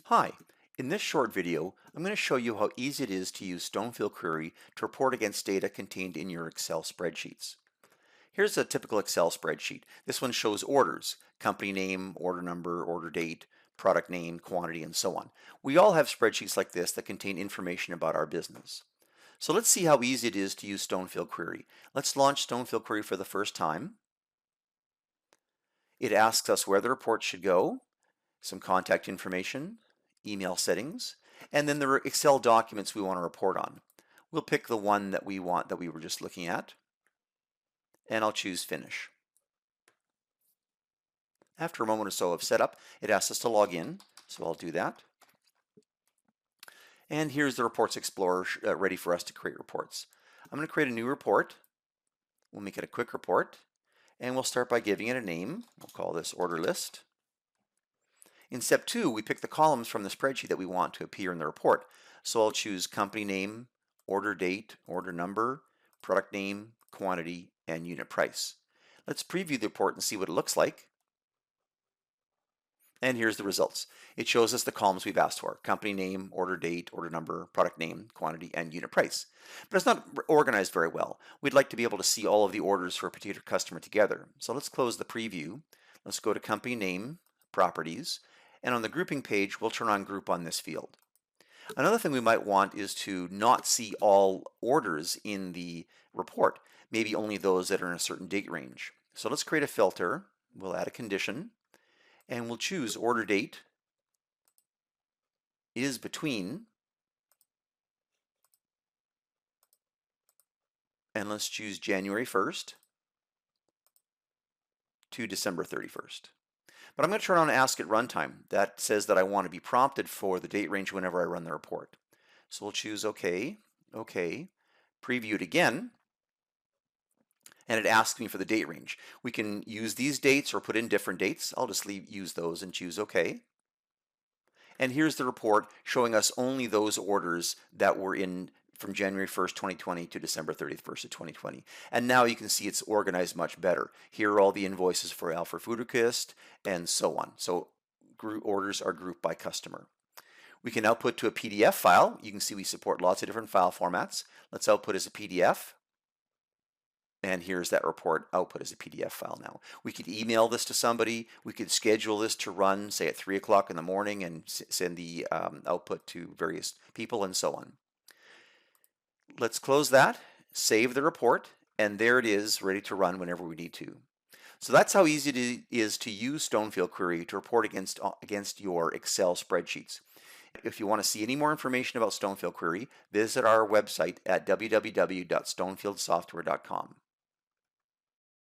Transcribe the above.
Hi, in this short video, I'm going to show you how easy it is to use Stonefield Query to report against data contained in your Excel spreadsheets. Here's a typical Excel spreadsheet. This one shows orders, company name, order number, order date, product name, quantity, and so on. We all have spreadsheets like this that contain information about our business. So let's see how easy it is to use Stonefield Query. Let's launch Stonefield Query for the first time. It asks us where the report should go, some contact information, email settings, and then the Excel documents we want to report on. We'll pick the one that we want that we were just looking at, and I'll choose Finish. After a moment or so of setup, it asks us to log in, so I'll do that. And here's the Reports Explorer ready for us to create reports. I'm going to create a new report. We'll make it a quick report, and we'll start by giving it a name. We'll call this Order List. In step 2, we pick the columns from the spreadsheet that we want to appear in the report. So I'll choose company name, order date, order number, product name, quantity, and unit price. Let's preview the report and see what it looks like. And here's the results. It shows us the columns we've asked for: company name, order date, order number, product name, quantity, and unit price. But it's not organized very well. We'd like to be able to see all of the orders for a particular customer together. So let's close the preview. Let's go to company name, properties, and on the grouping page, we'll turn on group on this field. Another thing we might want is to not see all orders in the report, maybe only those that are in a certain date range. So let's create a filter. We'll add a condition, and we'll choose order date is between, and let's choose January 1st to December 31st. But I'm going to turn on Ask at Runtime. That says that I want to be prompted for the date range whenever I run the report. So we'll choose OK, OK, preview it again, and it asks me for the date range. We can use these dates or put in different dates. I'll just use those and choose OK. And here's the report showing us only those orders that were in from January 1st, 2020 to December 31st of 2020. And now you can see it's organized much better. Here are all the invoices for Alfred Foodorkist and so on. So orders are grouped by customer. We can output to a PDF file. You can see we support lots of different file formats. Let's output as a PDF. And here's that report output as a PDF file now. We could email this to somebody. We could schedule this to run, say, at 3 o'clock in the morning and send the output to various people and so on. Let's close that, save the report, and there it is, ready to run whenever we need to. So that's how easy it is to use Stonefield Query to report against your Excel spreadsheets. If you want to see any more information about Stonefield Query, visit our website at www.stonefieldsoftware.com.